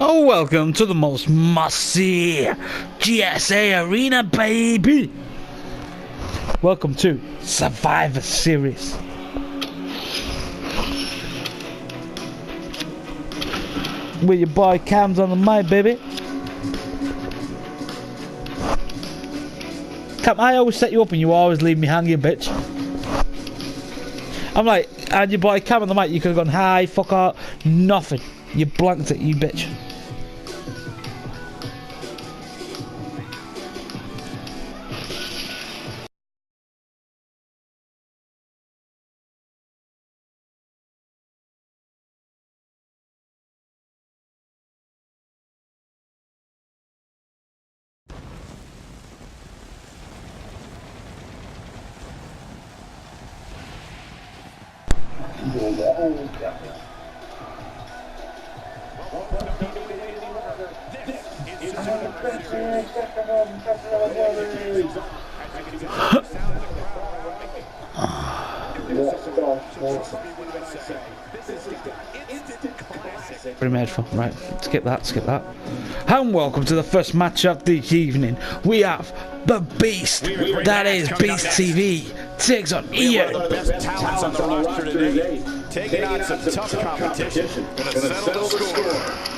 Oh, welcome to the most must-see GSA arena, baby. Welcome to Survivor Series. With your boy Cam's on the mic, baby. Cam, I always set you up and you always leave me hanging, bitch. I'm like, and your boy Cam on the mic, you could have gone, hi, fuck out, nothing. You blanked it, you bitch. Pretty for right, skip that. And welcome to the first match of the evening. We have the Beast, that is Beast TV, takes on Ian. One of the best talents on the roster today, taking on some tough competition. Gonna settle the score.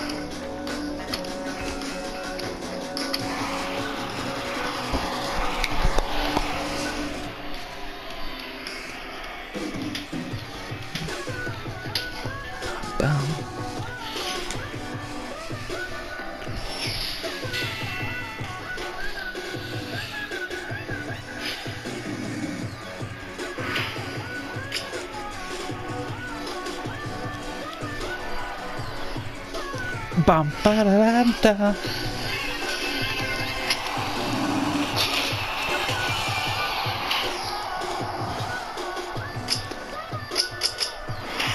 Bam, ba, da, da.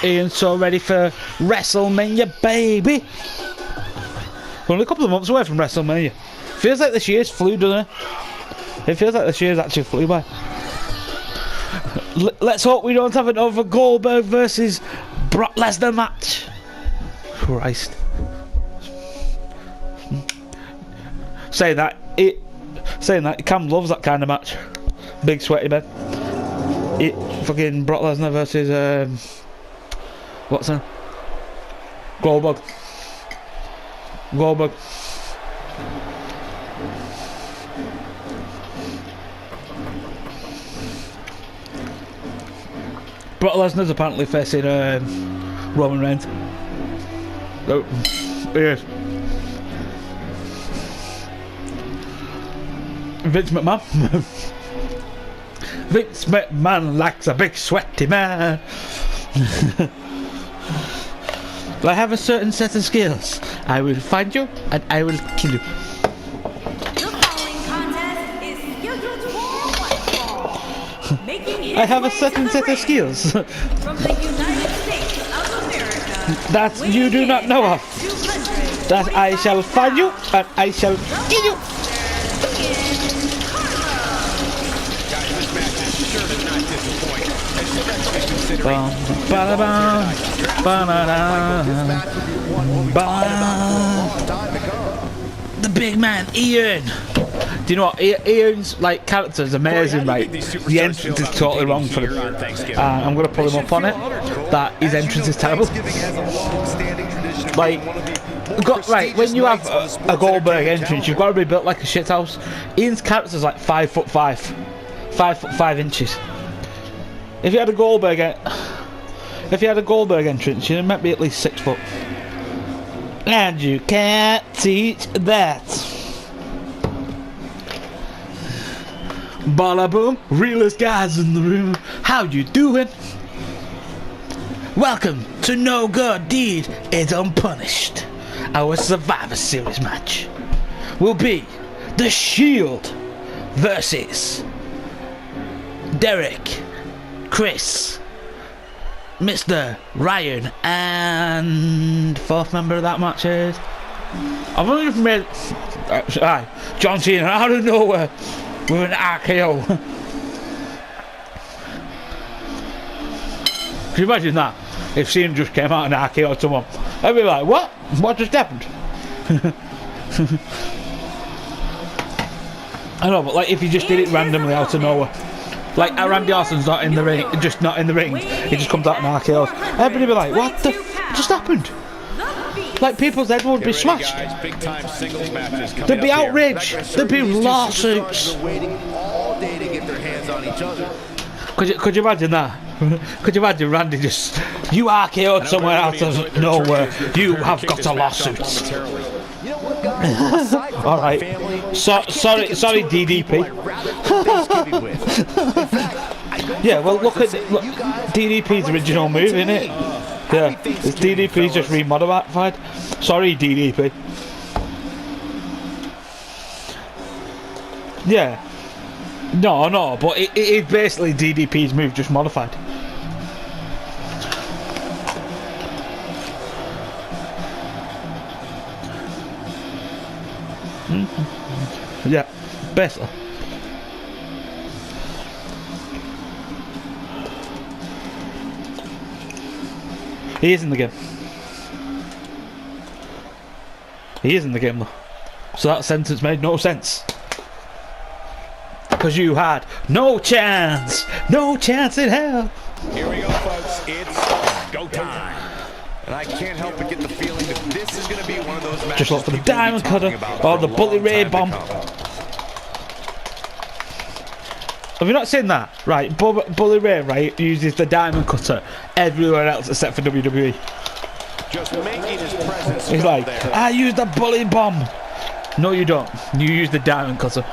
Ian's so ready for WrestleMania, baby. We're only a couple of months away from WrestleMania. Feels like this year's flew, doesn't it? It feels like this year's actually flew by. Let's hope we don't have another Goldberg versus Brock Lesnar match. Christ. Saying that, Cam loves that kind of match. Big sweaty man. Fucking Brock Lesnar versus what's that? Goldberg. Brock Lesnar's apparently facing Roman Reigns. Oh, yes. Vince McMahon. Vince McMahon likes a big sweaty man. I have a certain set of skills. I will find you and I will kill you. The following contest is scheduled for one fall. I have a certain set of skills from the United States of America that you do not know of. That I shall find you and I shall kill you. The big man, Ian. Do you know what? Ian's like character is amazing, right? The entrance is totally wrong for him. I'm gonna pull him up on it. That his entrance is terrible. Like, when you have a Goldberg entrance, you've got to be built like a shithouse. Ian's character is like 5'5", 5'5". If you had a Goldberg entrance, you might be at least 6 foot. And you can't teach that. Bada boom, realest guys in the room. How you doing? Welcome to No Good Deed is Unpunished. Our Survivor Series match will be The Shield versus Derek, Chris, Mr. Ryan, and fourth member of that match is I've only made John Cena out of nowhere with an RKO. Can you imagine that? If Cena just came out and RKO'd someone, I'd be like, what? What just happened? I know, but like if you just did it randomly out of nowhere, like Randy Orton's not in the ring, just not in the ring, he just comes out in RKO's. Everybody be like, what the just happened? Like people's head would be smashed. There'd be outrage. There'd be lawsuits. Could you imagine that? Could you imagine Randy just you RKO'd somewhere out of nowhere? You have got a lawsuit. All right. Sorry, DDP. Yeah, well, look at DDP's original move, isn't it? Yeah, it's DDP's just remodified. Sorry, DDP. Yeah. No, but it is basically DDP's move, just modified. Yeah, basically. He is in the game. He is in the game though. So that sentence made no sense. Because you had no chance in hell. Here we go, folks. It's go time. And I can't help but get the feeling that this is going to be one of those matches. Just look for the diamond cutter or the Bully Ray bomb. Have you not seen that? Right, Bully Ray, right, uses the diamond cutter everywhere else except for WWE. Just making his presence. He's like, I use the Bully bomb. No, you don't. You use the diamond cutter.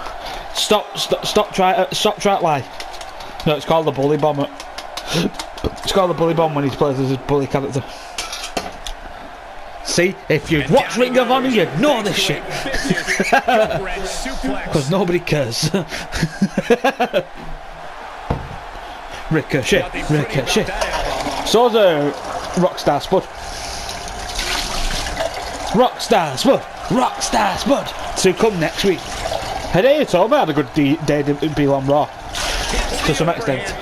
Stop trying to lie. No, it's called the Bully bomb. It's called the Bully bomb when he plays as his bully character. See, if you'd watch Ring of Honor, you'd know this shit. Because nobody cares. Ricochet. So's a Rockstar Spud. Rockstar Spud. To come next week. Hideo Itami had a good day to be on Raw. To some extent.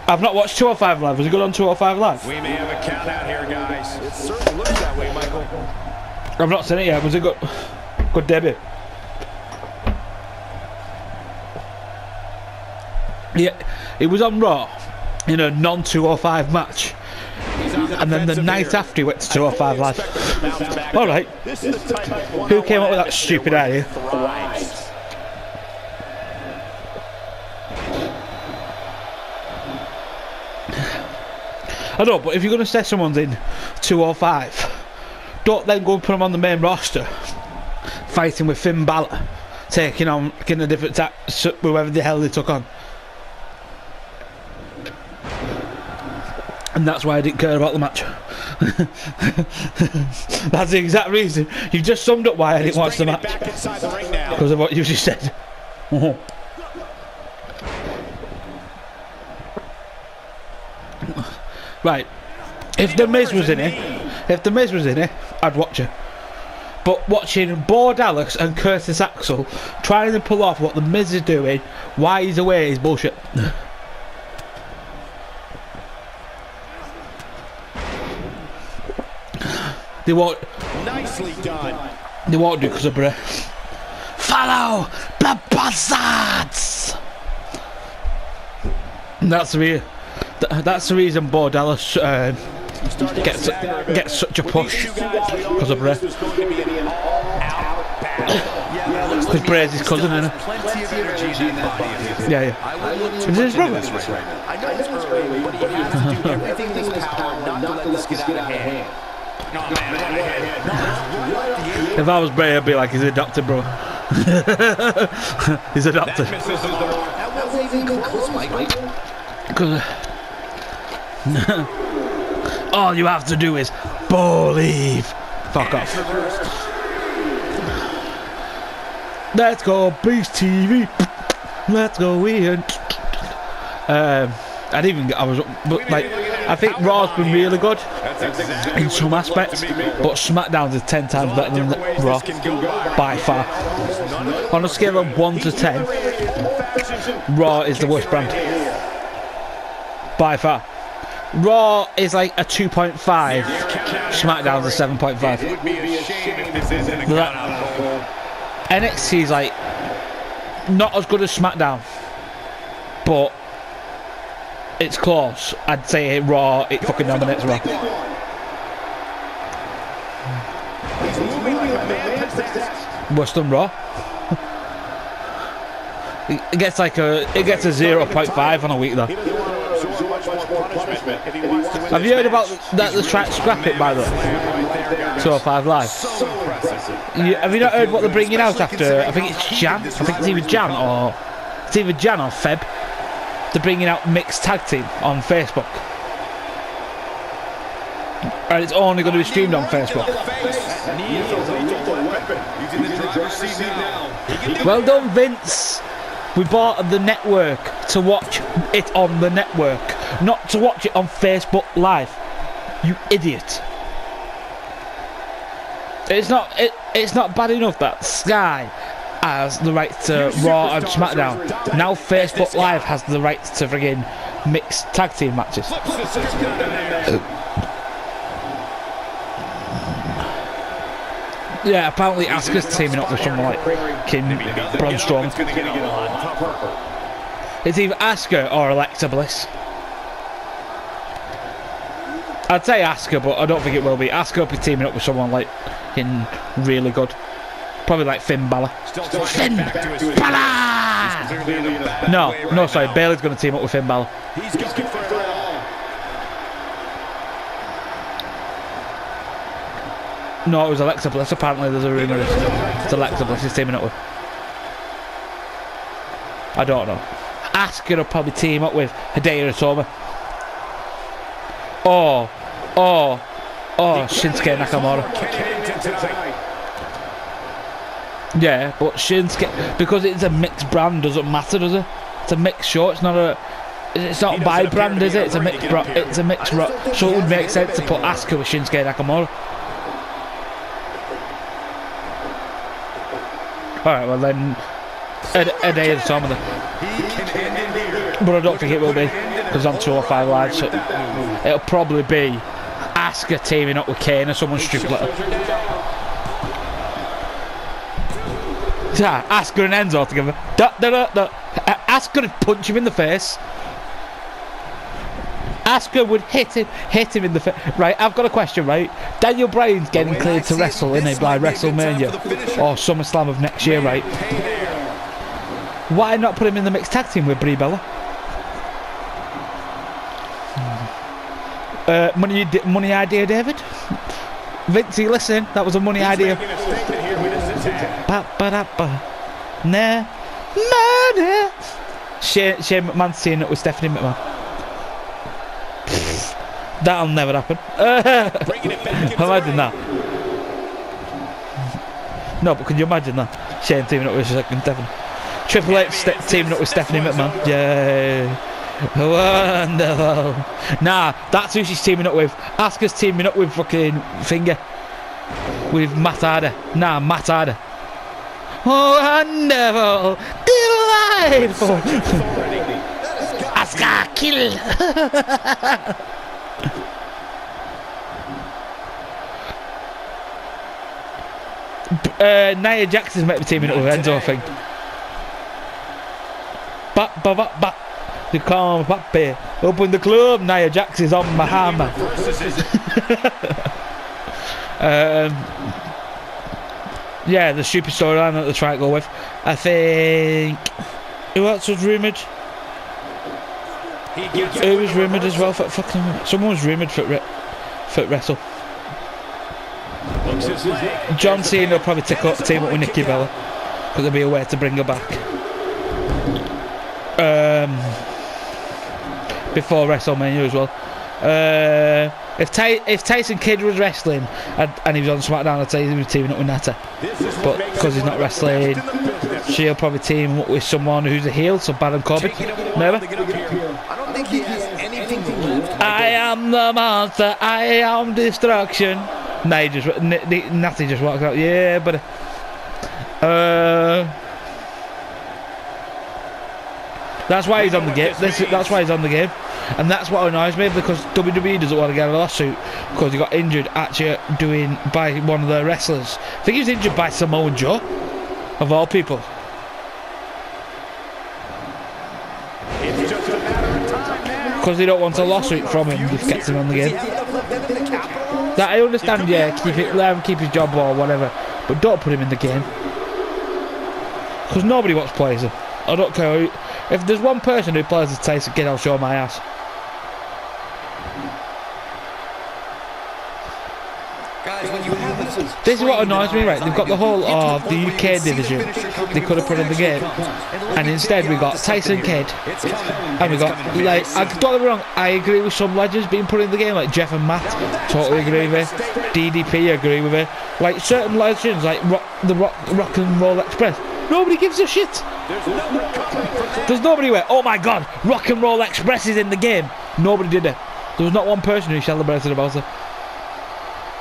I've not watched 205 Live. Was it good on 205 Live? We may have a count out here, guys. It certainly looks that way, Michael. I've not seen it yet. Was it good? Good debut. Yeah, it was on Raw in a non-205 match. And then the night after he went to 205 Live. Alright. Who came up with that stupid idea? I know, but if you're going to say someone's in 205, don't then go and put them on the main roster, fighting with Finn Balor, taking a different attack, whoever the hell they took on. And that's why I didn't care about the match. That's the exact reason. You've just summed up why I didn't watch the match. Because of what you just said. Right, if The Miz was in it, I'd watch it. But watching Bo Dallas and Curtis Axel trying to pull off what The Miz is doing while he's away is bullshit. They won't. Nicely done. They won't do because of Bray. Follow the buzzards. That's the reason Bo Dallas gets such a push because of Bray. Because Bray's his cousin, isn't it? Yeah. Is it his brother? I know it's early, but he has to do everything in his power not to let this get out of hand. If I was Bray, I'd be like, he's adopted, bro. He's adopted. That wasn't even close, Michael. All you have to do is believe. Fuck off. Let's go, Beast TV. Let's go, Ian. I think Raw's been really good in some aspects, but SmackDown's is 10 times better than Raw, by far. On a scale of 1 to 10, Raw is the worst brand, by far. Raw is like a 2.5. SmackDown's a 7.5. It would be a shame if this isn't a count-out, Cole. NXT's like not as good as SmackDown, but it's close. I'd say Raw, it fucking dominates Raw. He's moving like a man possessed. Worse than Raw. It gets a 0.5 on a week though. He doesn't want to absorb much more punishment if he wants to win. Have you heard about that? They're trying to scrap it, by the way. 205 Live. So impressive. Have you not heard what they're bringing out after? I think it's Jan. I think it's either Jan or Feb. They're bringing out mixed tag team on Facebook, and it's only going to be streamed on Facebook. Well done, Vince. We bought the network to watch it on the network, not to watch it on Facebook Live. You idiot. It's not bad enough that Sky has the right to Raw and SmackDown. Now Facebook Live has the right to friggin' mixed tag team matches. Yeah, apparently Asuka's teaming up with someone like Braun Strowman. It's either Asuka or Alexa Bliss. I'd say Asuka, but I don't think it will be. Asuka will be teaming up with someone like really good. Probably like Finn Balor. Finn Balor! No, sorry. Bayley's going to team up with Finn Balor. He's going for it all. No, it was Alexa Bliss. Apparently there's a rumour it's Alexa Bliss he's teaming up with. I don't know. Asuka will probably team up with Hideo Itami. Or Shinsuke Nakamura. Yeah, but Shinsuke, because it's a mixed brand, doesn't matter, does it? It's a mixed show. It's not by brand, is it? It's a mixed so it would make sense to put Asuka with Shinsuke Nakamura. Alright, well then Hideo Itami then. But I don't think it will be, because I'm 205 Live, so it'll probably be Asuka teaming up with Kane or someone stupid like that. Yeah, Asuka and Enzo together. Asuka would punch him in the face. Asuka would hit him in the face. Right, I've got a question, right? Daniel Bryan's getting cleared to wrestle, isn't he, by WrestleMania or SummerSlam of next year, right? Why not put him in the mixed tag team with Brie Bella? Money idea, David? Vince, you listen? That was a money idea. Nah. Money. Shane McMahon's teaming up with Stephanie McMahon. That'll never happen. Imagine that. No, but can you imagine that? Shane teaming up with Stephanie. Triple H teaming up with Stephanie McMahon. Yay. Wonderful. Nah, that's who she's teaming up with. Asuka's teaming up with fucking Finger. With Matt Hardy. Nah, Matt Hardy. Wonderful. Delightful. Asuka, kill. Nia Jackson's might be teaming up with Enzo, I think. You come, papi. Open the club. Nia Jax is on my hammer. Yeah, the stupid storyline that they're trying to go with. I think. Who else was rumoured? Who was rumoured as well? Someone was rumoured for Wrestle. John Cena will probably team up with Nikki Bella, because there'll be a way to bring her back. Before WrestleMania as well. If Tyson Kidd was wrestling and he was on SmackDown, I'd say he was teaming up with Nata. But because he's not wrestling, she'll probably team up with someone who's a heel, so Baron Corbin. Maybe. I don't think he has anything to lose. I am the monster. I am destruction. Natty just walked out. Yeah, but. That's why he's on the game. That's why he's on the game. And that's what annoys me, because WWE doesn't want to get a lawsuit because he got injured actually by one of their wrestlers. I think he was injured by Samoa Joe, of all people. Because they don't want a lawsuit from him if gets him on the game. That I understand, yeah, let him keep his job or whatever, but don't put him in the game. Because nobody wants to play him. I don't care who, if there's one person who plays as Tyson Kidd, I'll show my ass. This is what annoys me, right? They've got the whole of the UK division they could have put in the game, and instead we got Tyson Kidd, and we got, like, don't get me wrong, I agree with some legends being put in the game, like Jeff and Matt, totally agree with it. DDP, agree with it. Like certain legends, like the Rock and Roll Express, nobody gives a shit. There's nobody where, oh my god, Rock and Roll Express is in the game. Nobody did it. There was not one person who celebrated about it.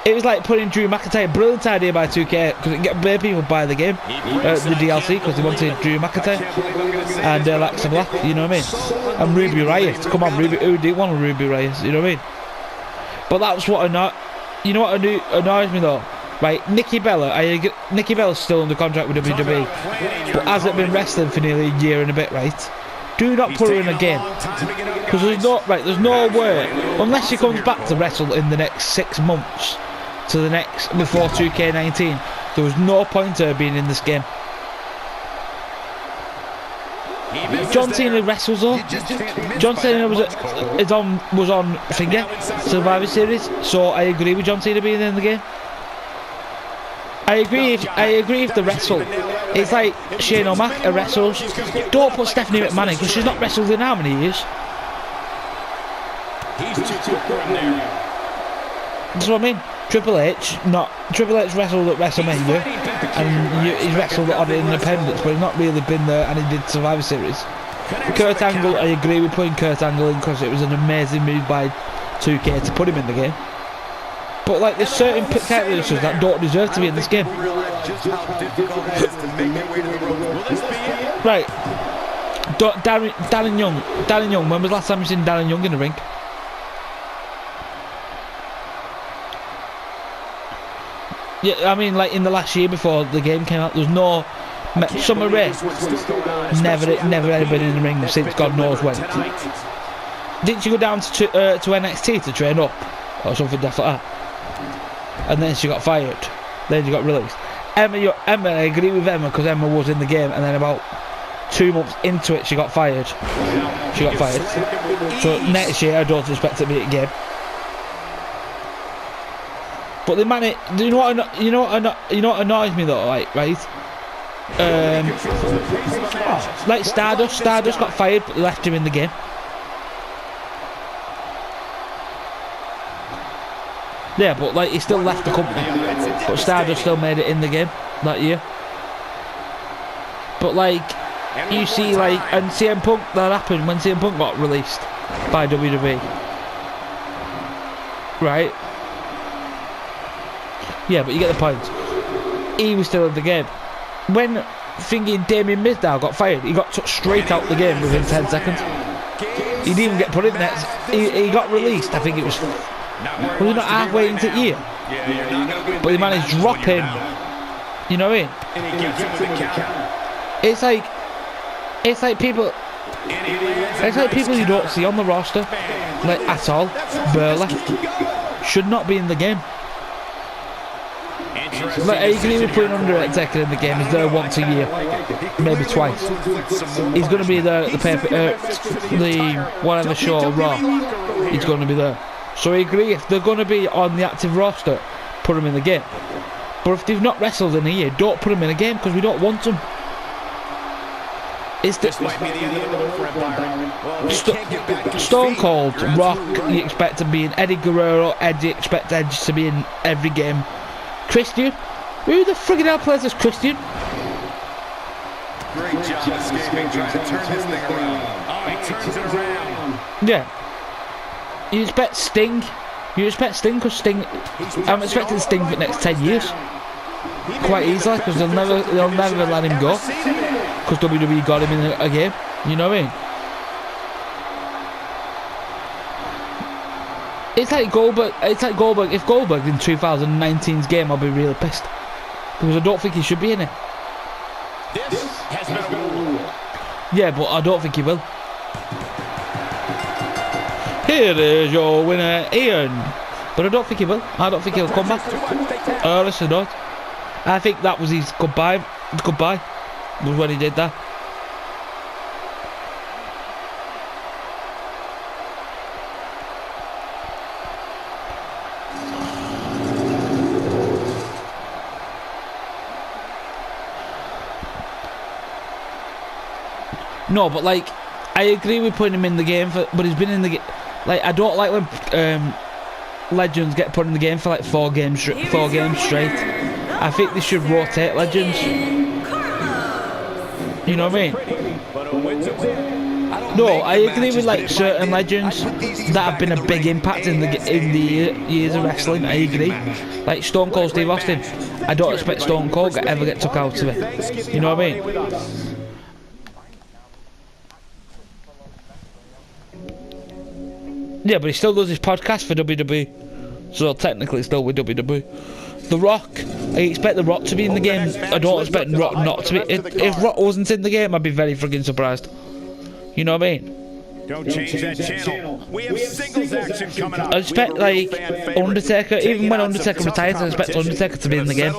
It was like putting Drew McIntyre, brilliant idea by 2K, because it can get bare people buy the game, the DLC, because they wanted Drew McIntyre and Alexa Black, you know what I mean? And Ruby Riott, come on, who didn't want Ruby Riott, you know what I mean? But that's what you know what annoys me though, right? Nikki Bella's still under contract with WWE, but hasn't been wrestling for nearly a year and a bit, right? Do not put her in a game, because there's no way, unless she comes back to wrestle in the next 6 months to the next, before 2K19, there was no point to her being in this game. John Cena wrestles though. John Cena was on Finger Survivor Series, so I agree with John Cena being in the game. I agree if they wrestle. It's like Shane O'Mac wrestles. Don't put Stephanie McMahon in, because she's not wrestled in how many years? That's what I mean. Triple H wrestled at WrestleMania, and he's wrestled on Independence, but he's not really been there, and he did Survivor Series. Kurt Angle, I agree with putting Kurt Angle in, because it was an amazing move by 2K to put him in the game. But like, there's certain characters that don't deserve to be in this game. Right. Darren Young, when was the last time you seen Darren Young in the ring? Yeah, I mean, like in the last year before the game came out, there's no Summer Rae. Never ever been in the ring since God knows when. Didn't she go down to NXT to train up or something like that? And then she got fired. Then she got released. Emma, I agree with Emma, because Emma was in the game, and then about 2 months into it, she got fired. So next year, I don't expect her to be at the game. But the man, you know what annoys me though, like, right? Like Stardust got fired, but left him in the game. Yeah, but like, he still left the company, but Stardust still made it in the game that year. But like, you see, like, and CM Punk, that happened when CM Punk got released by WWE, right? Yeah, but you get the point. He was still in the game. When thinking Damien Mizdow got fired, he got took straight out the game within 10 seconds. He didn't even get put in there. He got released, I think it was he not halfway into the year? But he managed to drop him. You know what I mean? It's like people you don't see on the roster, like, at all. Burley should not be in the game. Like, I agree with putting Undertaker in the game. He's there once a year, maybe twice. He's going to be there at the whatever show, Raw. He's going to be there. So I agree, if they're going to be on the active roster, put them in the game. But if they've not wrestled in a year, don't put them in a game, because we don't want them. This might be the end of the road for Empire. Stone Cold, Rock, you expect to be in. Eddie Guerrero, you expect Edge to be in every game. Christian? Who the friggin' hell plays as Christian? Great job escaping, trying to turn this thing around. Oh, he turns it around. Yeah. You expect Sting? Because Sting, I'm expecting Sting for the next 10 years. Quite easily, because they'll never let him go. Because WWE got him in a game. You know what I mean? It's like Goldberg. It's like Goldberg. If Goldberg in 2019's game, I'll be really pissed because I don't think he should be in it. This has been overruled. Yeah, but I don't think he will. Here is your winner, Ian. But I don't think he will. I don't think he'll come back. Honestly, not. I think that was his goodbye. Goodbye was when he did that. No, but like, I agree with putting him in the game but he's been in the game. Like, I don't like when legends get put in the game for like 4 games straight. I think they should rotate legends. You know what I mean? No, I agree with like certain legends that have been a big impact in the years of wrestling. I agree. Like Stone Cold Steve Austin. I don't expect Stone Cold to ever get took out of it. You know what I mean? Yeah, but he still does his podcast for WWE, so technically still with WWE. The Rock, I expect The Rock to be in the game. I don't expect Rock not to be. If Rock wasn't in the game, I'd be very friggin' surprised. You know what I mean? Don't change that channel. We have singles action coming up. I expect like Undertaker, even when Undertaker retires, I expect Undertaker to be in the game.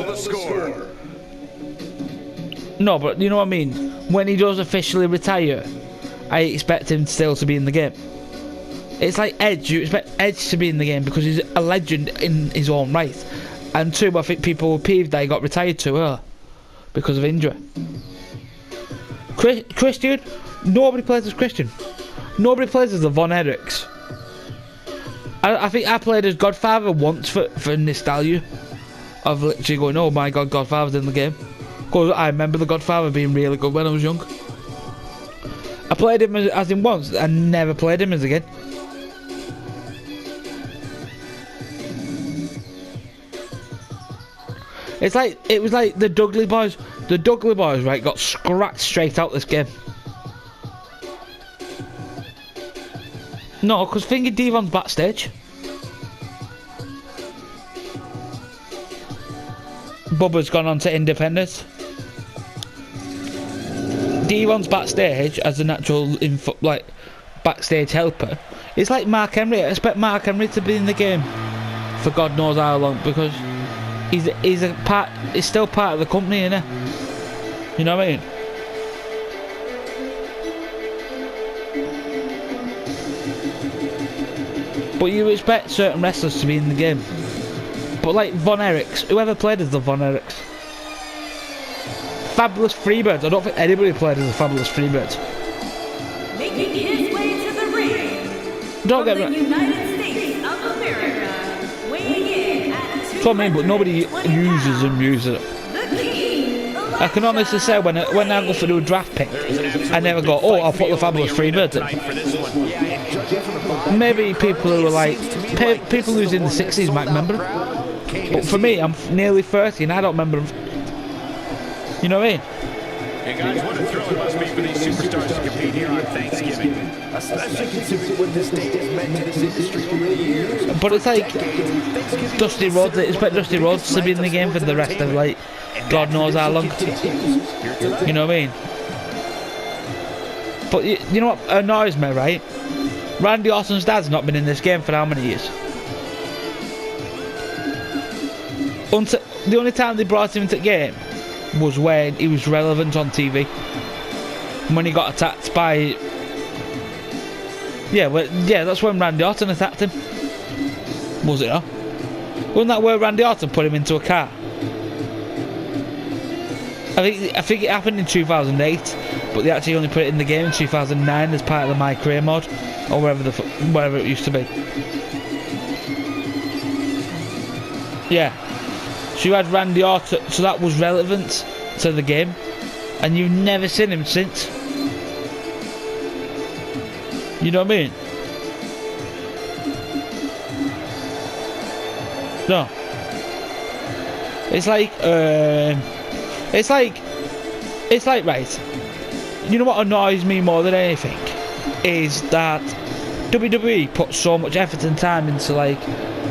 No, but you know what I mean? When he does officially retire, I expect him still to be in the game. It's like Edge, you expect Edge to be in the game because he's a legend in his own right. And 2, I think people were peeved that he got retired too early because of injury. Christian, nobody plays as Christian. Nobody plays as the Von Erichs. I think I played as Godfather once for nostalgia of literally going, oh my god, Godfather's in the game. Because I remember the Godfather being really good when I was young. I played him as him once, I never played him as again. It's like, it was like the Dudley Boys. The Dudley Boys, right, got scratched straight out this game. No, because Finger Devon's backstage. Bubba's gone on to Independence. Devon's backstage as an actual like backstage helper. It's like Mark Henry. I expect Mark Henry to be in the game for God knows how long because he's a part. He's still part of the company, innit? You know what I mean? But you expect certain wrestlers to be in the game. But like Von Erichs, whoever played as the Von Erichs. Fabulous Freebirds. I don't think anybody played as the Fabulous Freebirds. Making his way to the ring. Don't get From me the United States of America, weighing in at 200 what I mean, but nobody uses them. The King, I can honestly say when I go for a draft pick, I never go, oh, I'll put the Fabulous Freebirds in. Maybe people who are like, people who's in the 60s might remember them. But for me, I'm nearly 30 and I don't remember them. You know what I mean? Hey guys, what a thrill it must be for these superstars to compete here on Thanksgiving. Especially considering what this state has meant to this industry over the years. But it's like Dusty Rhodes. I expect Dusty Rhodes to be in the game for the rest of like God knows how long. You know what I mean? But you know what annoys me, right? Randy Orton's dad's not been in this game for how many years? The only time they brought him into the game was when he was relevant on TV. When he got attacked by... Yeah, that's when Randy Orton attacked him. Was it not? Wasn't that where Randy Orton put him into a car? I think it happened in 2008, but they actually only put it in the game in 2009 as part of the My Career mod, or wherever it used to be. Yeah. So you had Randy Orton, so that was relevant to the game, and you've never seen him since. You know what I mean? No. It's like right. You know what annoys me more than anything is that WWE put so much effort and time into, like,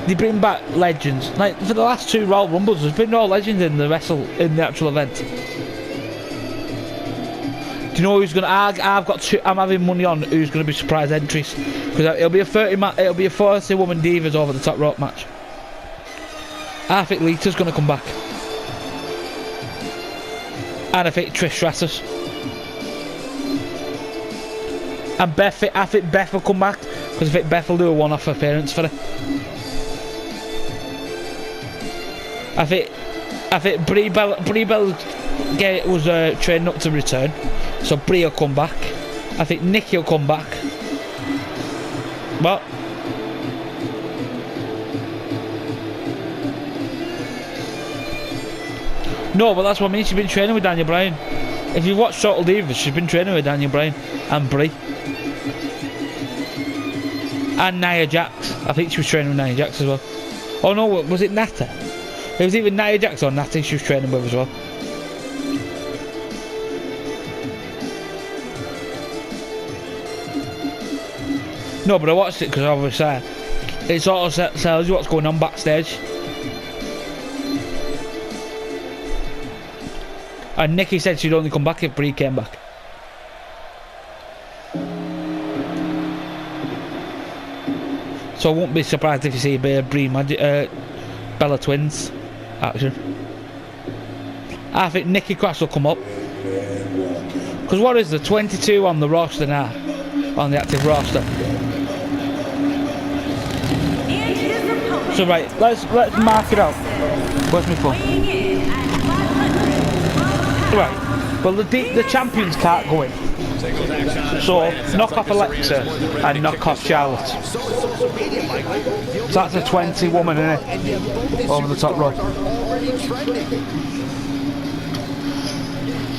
they bring back legends. Like, for the last 2 Royal Rumbles, there's been no legends in the actual event. Do you know who's gonna? I'm having money on who's gonna be surprise entries, because it'll be a 40 woman divas over the top rope match. I think Lita's gonna come back, and I think Trish Stratus. And Beth, I think Beth will come back, because I think Beth will do a one-off appearance for her. I think Brie Bell was training up to return, so Brie will come back. I think Nikki will come back. What? No, but that's what I mean. She's been training with Daniel Bryan. If you watch Total Divas, she's been training with Daniel Bryan and Brie. And Nia Jax. I think she was training with Nia Jax as well. Oh no, was it Nata? It was either Nia Jax or Nata she was training with as well. No, but I watched it because obviously it sort of tells you what's going on backstage. And Nikki said she'd only come back if Brie came back. So I won't be surprised if you see Brie Bella Twins action. I think Nikki Cross will come up. Because what is there? 22 on the roster now. On the active roster. So right, let's mark it out. Where's my phone? Right. Well, the champions can't go in. So knock off Alexa and knock off Charlotte. So that's a 20 woman, isn't it? Over the top row.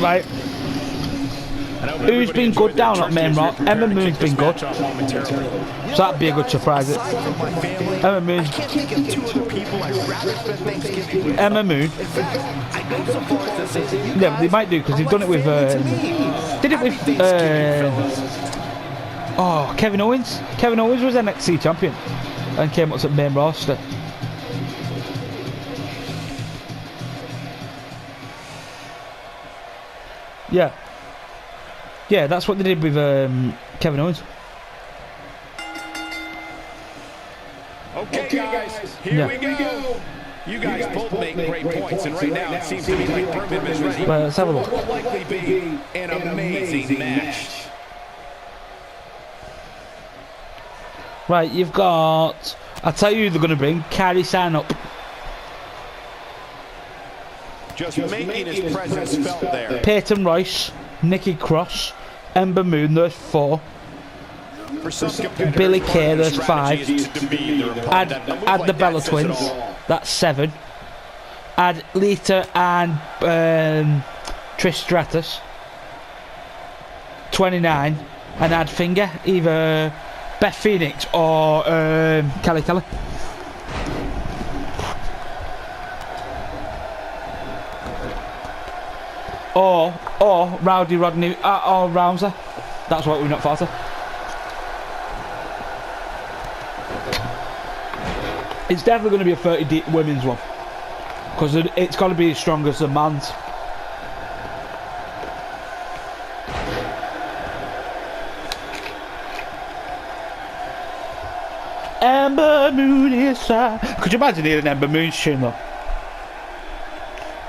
Right. Who's been good down at main row? Emma Moon's been good. So that'd be a good surprise. Emma Moon. Emma Moon. Yeah, they might do because they've done it with. Did it with. Kevin Owens. Kevin Owens was NXT champion and came up to the main roster. Yeah. Yeah, that's what they did with Kevin Owens. Okay, guys, here we go. You guys both make great points, and right now it seems to me like Perman is ready. Let's have a look. What will likely be an amazing match. Right, you've got. I'll tell you who they're going to bring. Carrie sign up. Just making his presence felt there. Peyton Royce, Nikki Cross, Ember Moon, there's 4. Billy Kay, there's 5. Add the Bella Twins, that's 7. Add Lita and Trish Stratus, 29. And add Finger, either Beth Phoenix or Kelly Kelly. Or Rowdy Rodney or Rounser. That's what we're not for. It's definitely going to be a 30 deep women's one, because it's got to be as strong as the man's. Ember Moon is sad. Could you imagine hearing Ember Moon's tune though?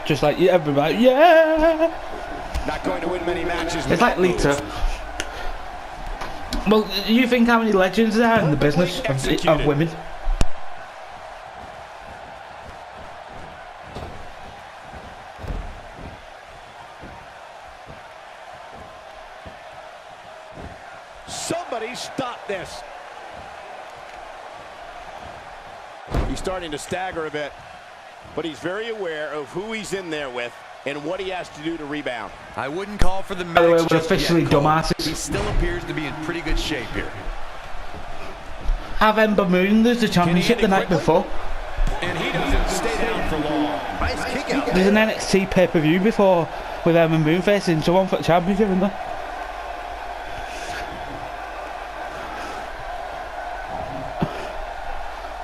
Just like everybody, yeah. Not going to win many matches. It's like Lita. Well, you think how many legends there are in the business of women? Somebody stop this. He's starting to stagger a bit, but he's very aware of who he's in there with and what he has to do to rebound. I wouldn't call for the By the way, medics we're just officially yet, Cole. dumbasses. He still appears to be in pretty good shape here. Have Ember Moon lose the championship the night before. And he doesn't stay down for long. Nice kick out. There's an NXT pay-per-view before with Ember Moon facing someone for the championship, isn't there?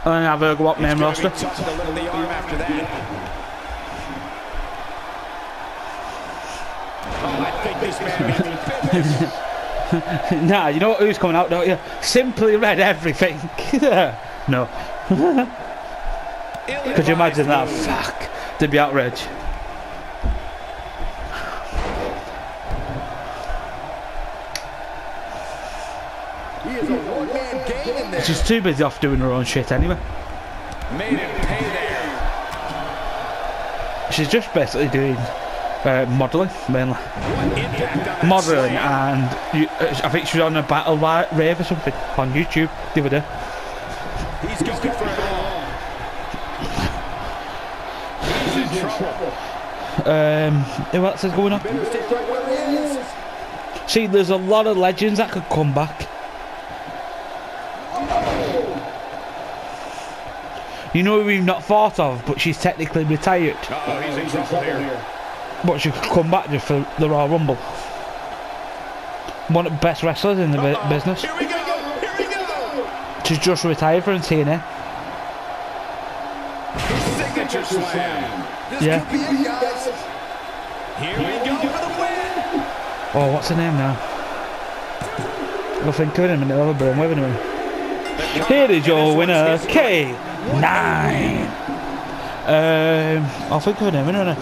And then have her go up main roster. Tough to lift the arm after that. Oh, I think this man may be finished. Nah, you know who's coming out, don't you? Simply Red everything. No. Could you imagine that? Fuck. They'd be outraged. He is a one-man game in there. She's too busy off doing her own shit anyway. Made him pay there. She's just basically doing modelling, mainly. Impact on Modelling, that and I think she was on a battle rave or something on YouTube the other day. slam. He's going for it all. He's in trouble. Who else is going on? Better stay right where he is. See, there's a lot of legends that could come back. You know who we've not thought of, but she's technically retired. Uh-oh, he's in trouble here. But she could come back just for the Royal Rumble. One of the best wrestlers in the business. Here we go. Here we go. She's just retired from TNA. His signature slam. This Yeah. could be it, guys. Here we go for the win. Oh, what's her name now? I'll think of it in a minute. I'll have a brainwave in a minute. Here is your winner, K9. I'll think of her name in a minute.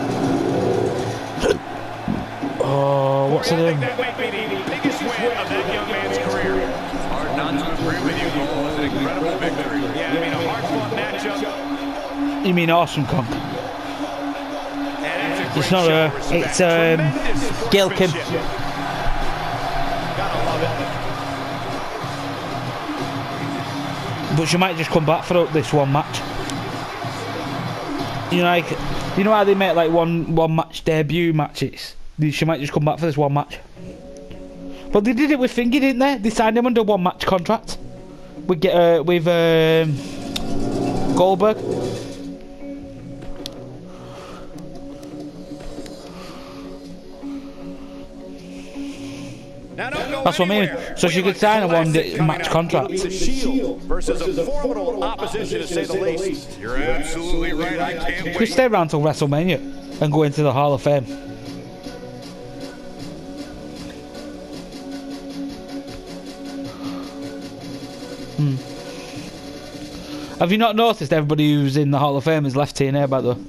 Oh, what's her name? That might be the biggest win of that young man's career. Hard not to agree with you, Cole. It was an incredible victory. Yeah, I mean, a hard-fought matchup. You mean Awesome Kong? And it's a It's great not show her. of respect. It's Tremendous Gail Kim. sportsmanship. Gotta love it. But she might just come back for this one match. You know, like, you know how they make like one match debut matches? She might just come back for this one match. But they did it with Thingy, didn't they? They signed him under one match contract. With Goldberg. Now don't go That's what I mean. anywhere. So she could sign a Classic coming match out. contract. The Shield versus a formidable opposition, to say the least. You're absolutely right. I can't She could wait. stay around till WrestleMania and go into the Hall of Fame. Have you not noticed everybody who's in the Hall of Fame has left TNA, by the way?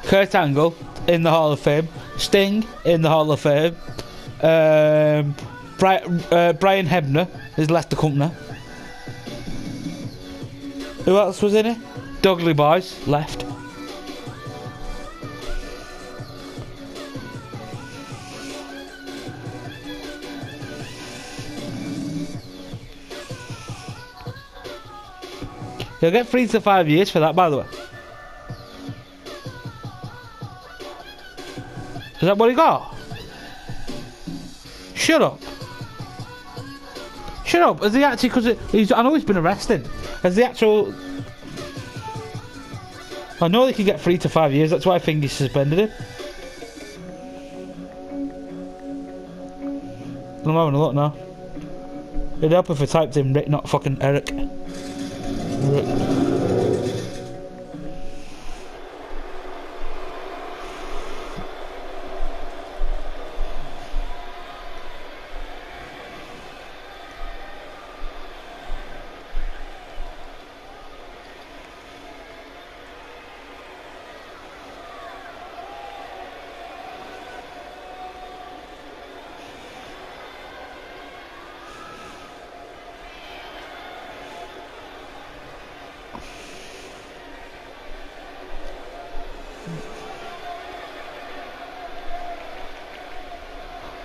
Kurt Angle in the Hall of Fame, Sting in the Hall of Fame, Brian Hebner has left the company. Who else was in it? Dudley Boys left. You'll get 3 to 5 years for that, by the way. Is that what he got? Shut up. Shut up. Has he actually, because I know he's been arrested. Has the actual... I know they can get 3 to 5 years, that's why I think he's suspended him. I'm having a look now. It'd help if I typed in Rick, not fucking Eric. Rick.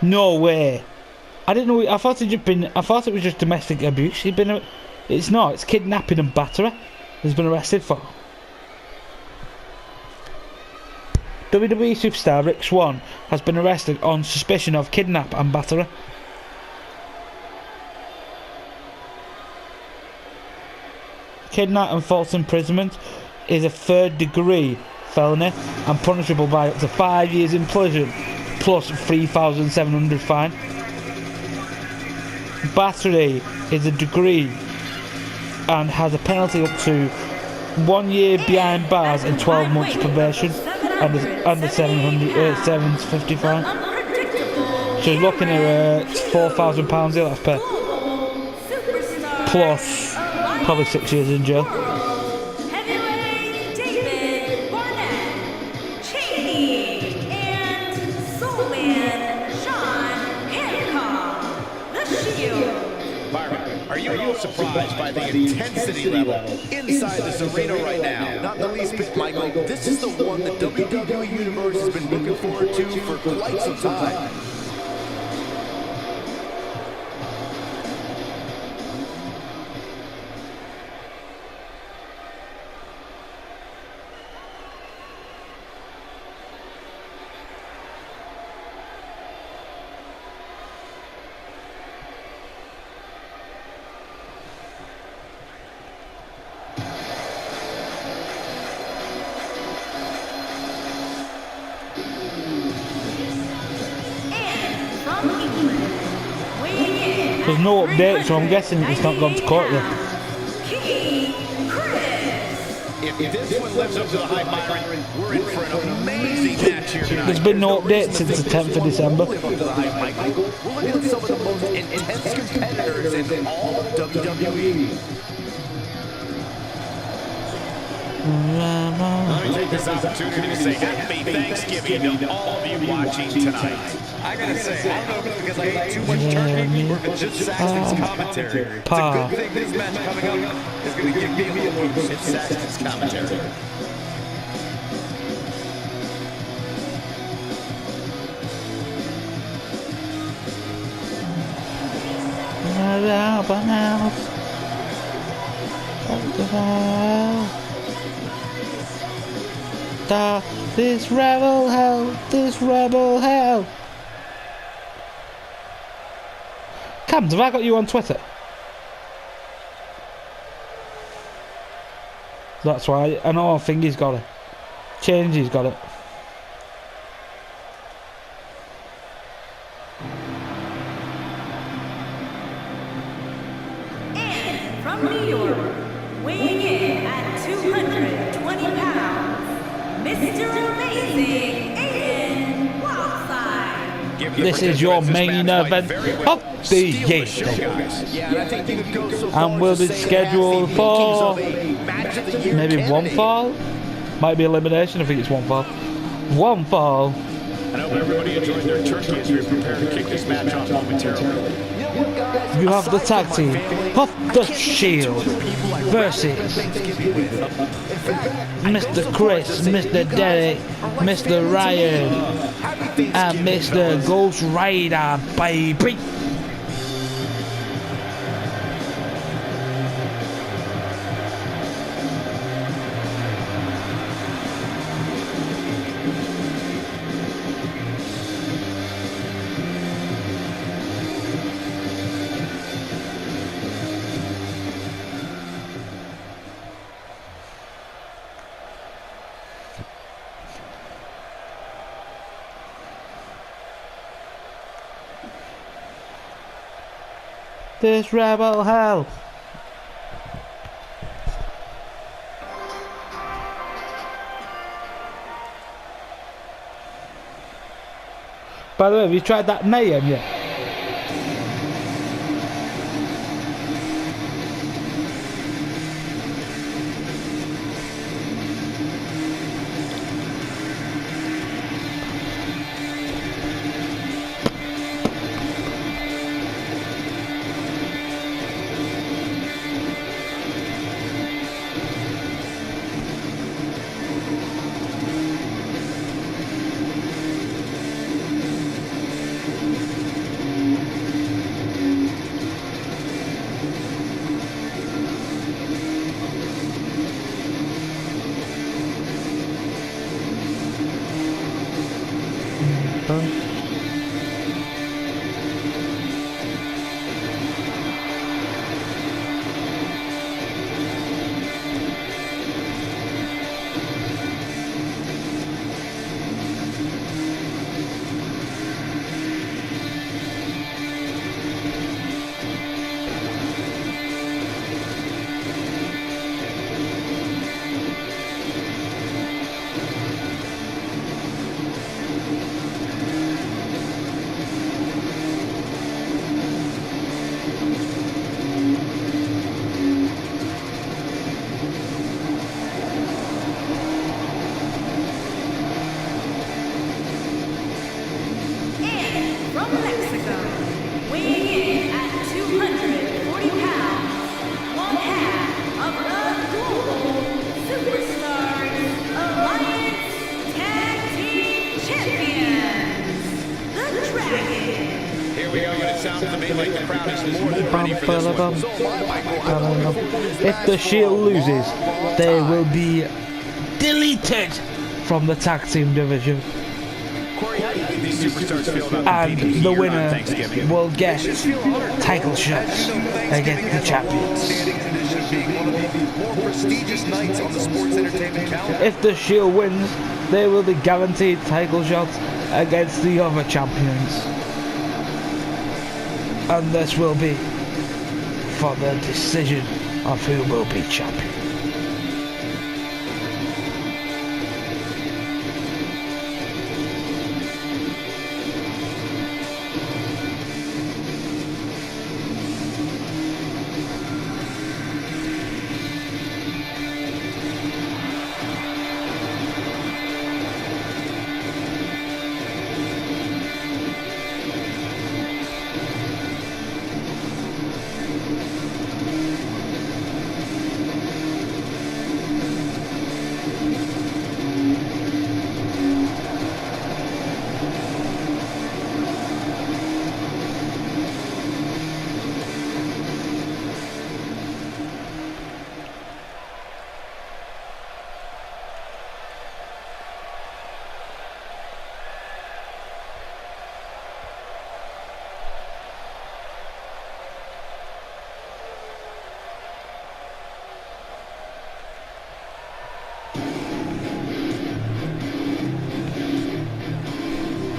No way. I didn't know. I thought it was just domestic abuse. It's not. It's kidnapping and battery. He's been arrested for. WWE superstar Rick Swann has been arrested on suspicion of kidnap and battery. Kidnap and false imprisonment is a third-degree felony and punishable by up to 5 years in prison plus 3,700 fine. Battery is a degree and has a penalty up to 1 year behind bars and 12 months probation under 750 fine. So he's looking at £4,000 he'll have to pay. Plus probably 6 years in jail. Heavyweight David Barnett, Cheney, and Soulman Sean Hancock, the Shield. Byron, are you at all surprised by the intensity level inside this arena right now? Not the least bit, Michael. This is the one the WWE Universe has been looking forward to for quite some time. There's no update, so I'm guessing it's not gone to court yet. If this one lives up to the hype, Byron, we're in for an amazing match here tonight. There's been no update since the 10th of December. We're looking at some of the most intense competitors in all of WWE. Let me take this opportunity to say happy Thanksgiving to all of you watching tonight. I gotta say, I don't know if it's because I ate too much turkey or if it's just Saxton's commentary. It's a good thing this match coming up is going to give me a little boost. It's Saxton's commentary. This rebel hell. Cam, have I got you on Twitter? That's why I know. I think he's got it. He's got it. And from New York, weighing in at 220 pounds, Mr. Amazing Aiden Wildside. This is your main event of the year. And will be scheduled for maybe one fall? Might be elimination, I think it's one fall. One fall. I hope everybody enjoyed their turkey as we prepare to kick this match off momentarily. You have the tag team of the Shield versus Mr. Chris, Mr. Derek, Mr. Ryan, and Mr. Ghost Rider, baby. This rebel hell. By the way, have you tried that mayhem yet? crowd is more than ready for this one. So am I, Michael. If the Shield loses, they will be deleted from the tag team division. Corey, how do you think these superstars feel about And competing the here on winner Thanksgiving? will get title shots against the champions. Standing in tradition of being one of the more prestigious nights on the sports entertainment calendar. If the Shield wins, they will be guaranteed title shots against the other champions. And this will be for the decision of who will be champion.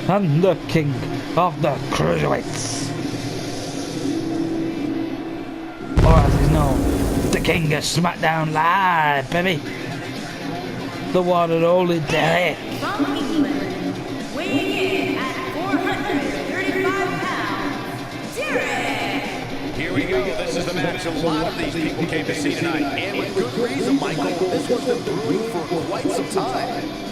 And the king of the cruiserweights, or as he's known, the king of SmackDown Live, baby, the one and only Derek. From England, weighing in at 435 pounds, Derek. Here we go. This is the match a lot of these people came to see tonight. And with good reason, Michael. This one's been brewing for quite some time.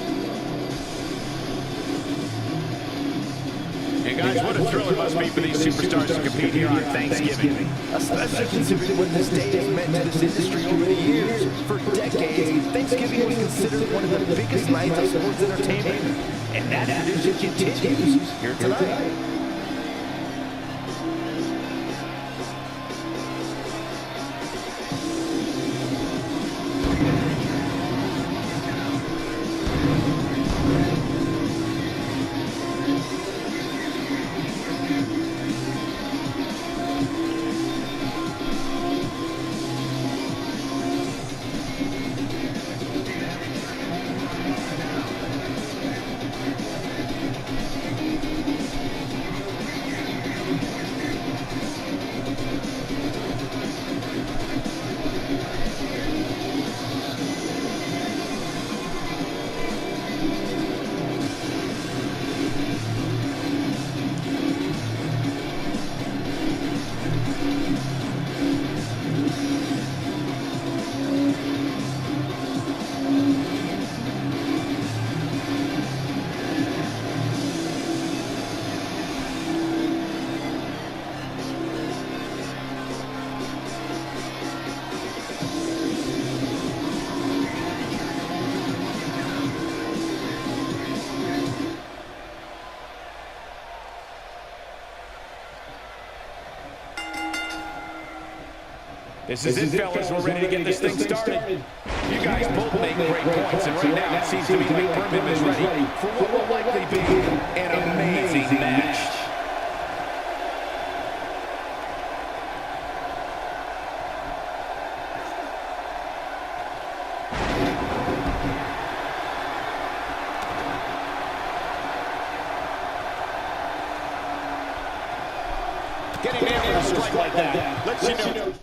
And guys, what a thrill it must be for these superstars to compete here on Thanksgiving. Especially considering what this day has meant to this industry over the years. For decades, Thanksgiving was considered one of the biggest nights of sports entertainment. And that tradition continues here tonight. This is it, fellas. We're ready to get this thing started. You guys both make great points, and right now it seems to be like Berman is ready for what will likely be an amazing match. Getting in with a strike like that lets you know